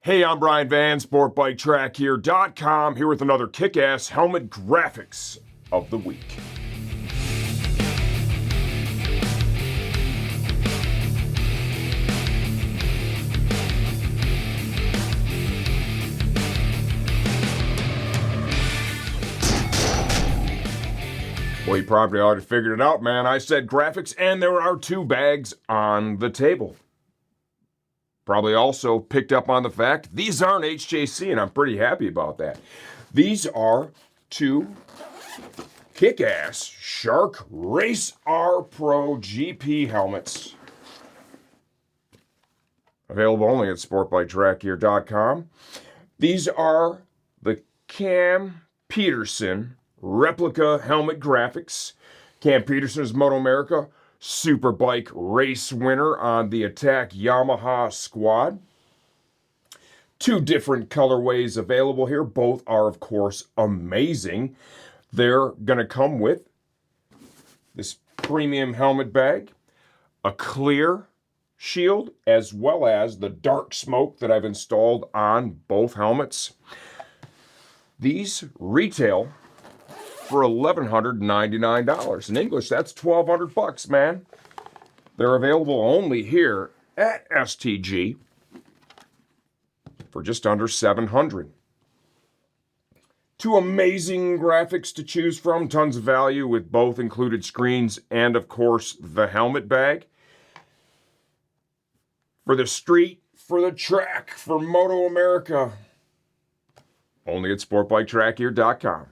Hey, I'm Brian Van, SportbikeTrackHere.com, here with another kick-ass helmet graphics of the week. Well, you probably already figured it out, man. I said graphics, and there are two bags on the table. Probably also picked up on the fact these aren't HJC, and I'm pretty happy about that. These are two kick-ass Shark Race R Pro GP helmets. Available only at SportbikeTrackHere.com. These are the Cam Peterson replica helmet graphics. Cam Peterson is Moto America Superbike race winner on the Attack Yamaha squad. Two different colorways available here. Both are, of course, amazing. They're going to come with this premium helmet bag, a clear shield, as well as the dark smoke that I've installed on both helmets. These retail for $1,199. In English, that's $1,200, man. They're available only here at STG for just under $700. Two amazing graphics to choose from, tons of value with both included screens and, of course, the helmet bag. For the street, for the track, for Moto America, only at SportbikeTrackHere.com.